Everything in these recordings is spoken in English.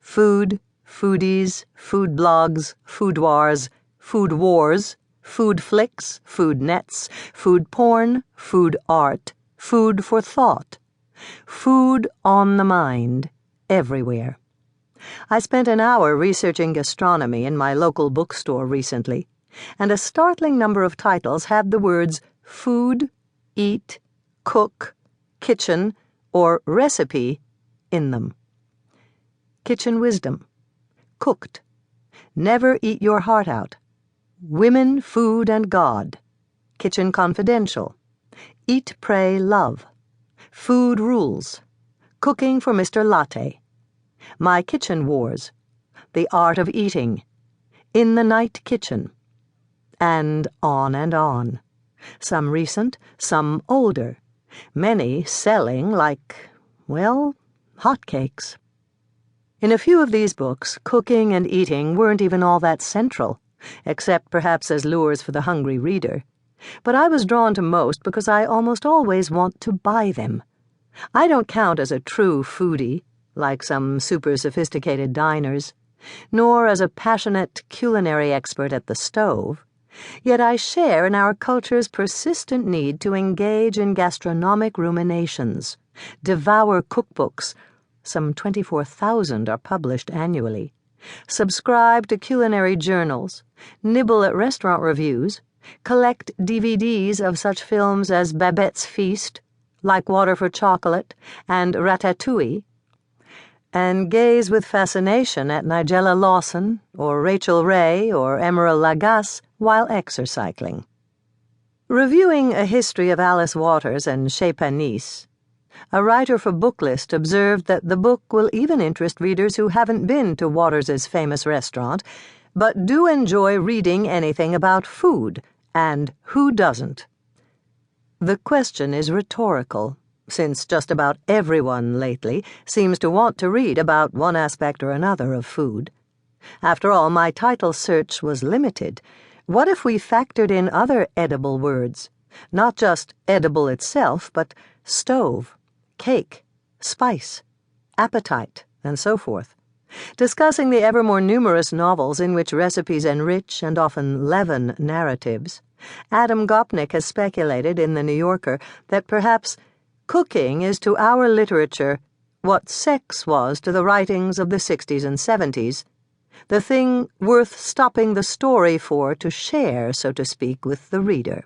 Food, foodies, food blogs, food wars, food wars, food flicks, food nets, food porn, food art, food for thought. Food on the mind, everywhere. I spent an hour researching gastronomy in my local bookstore recently, and a startling number of titles had the words food, eat, cook, kitchen, or recipe in them. Kitchen wisdom. Cooked. Never eat your heart out. Women, food, and God. Kitchen confidential. Eat, pray, love. Food rules. Cooking for Mr. Latte. My kitchen wars. The art of eating. In the night kitchen. And on. Some recent, some older. Many selling like, well, hotcakes. In a few of these books, cooking and eating weren't even all that central, except perhaps as lures for the hungry reader. But I was drawn to most because I almost always want to buy them. I don't count as a true foodie, like some super sophisticated diners, nor as a passionate culinary expert at the stove. Yet I share in our culture's persistent need to engage in gastronomic ruminations, devour cookbooks. Some 24,000 are published annually. Subscribe to culinary journals, nibble at restaurant reviews, collect DVDs of such films as Babette's Feast, Like Water for Chocolate, and Ratatouille, and gaze with fascination at Nigella Lawson, or Rachel Ray, or Emerald Lagasse while exercycling. Reviewing A History of Alice Waters and Chez Panisse, a writer for Booklist observed that the book will even interest readers who haven't been to Waters's famous restaurant, but do enjoy reading anything about food, and who doesn't? The question is rhetorical, since just about everyone lately seems to want to read about one aspect or another of food. After all, my title search was limited. What if we factored in other edible words? Not just edible itself, but stove, cake, spice, appetite, and so forth. Discussing the ever more numerous novels in which recipes enrich and often leaven narratives, Adam Gopnik has speculated in The New Yorker that perhaps cooking is to our literature what sex was to the writings of the 60s and 70s, the thing worth stopping the story for to share, so to speak, with the reader.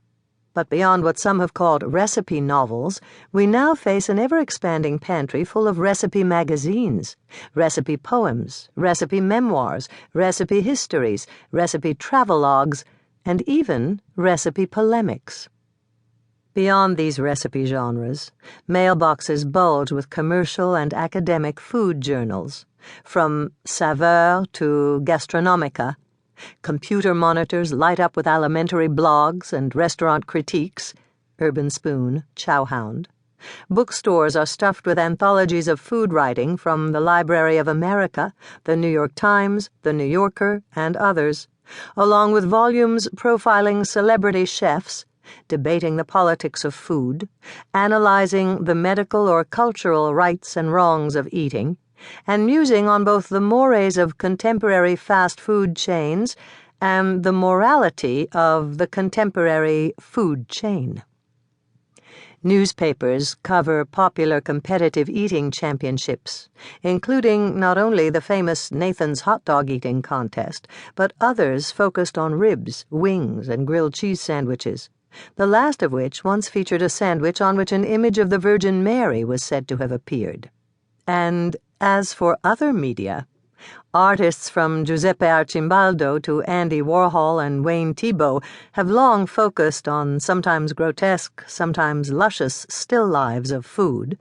But beyond what some have called recipe novels, we now face an ever-expanding pantry full of recipe magazines, recipe poems, recipe memoirs, recipe histories, recipe travelogues, and even recipe polemics. Beyond these recipe genres, mailboxes bulge with commercial and academic food journals, from Saveur to Gastronomica. Computer monitors light up with alimentary blogs and restaurant critiques, Urban Spoon, Chowhound. Bookstores are stuffed with anthologies of food writing from the Library of America, the New York Times, the New Yorker, and others, along with volumes profiling celebrity chefs, debating the politics of food, analyzing the medical or cultural rights and wrongs of eating, and musing on both the mores of contemporary fast food chains and the morality of the contemporary food chain. Newspapers cover popular competitive eating championships, including not only the famous Nathan's hot dog eating contest, but others focused on ribs, wings, and grilled cheese sandwiches, the last of which once featured a sandwich on which an image of the Virgin Mary was said to have appeared. And as for other media, artists from Giuseppe Arcimbaldo to Andy Warhol and Wayne Thiebaud have long focused on sometimes grotesque, sometimes luscious still lives of food.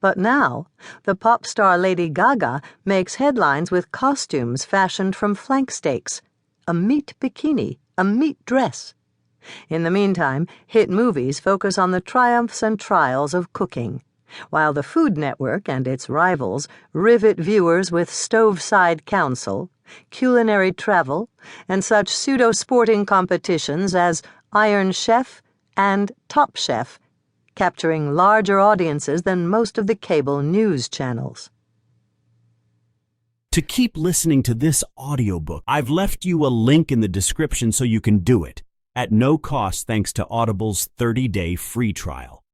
But now, the pop star Lady Gaga makes headlines with costumes fashioned from flank steaks, a meat bikini, a meat dress. In the meantime, hit movies focus on the triumphs and trials of cooking, while the Food Network and its rivals rivet viewers with Stove-Side Council, Culinary Travel, and such pseudo-sporting competitions as Iron Chef and Top Chef, capturing larger audiences than most of the cable news channels. To keep listening to this audiobook, I've left you a link in the description so you can do it, at no cost thanks to Audible's 30-day free trial.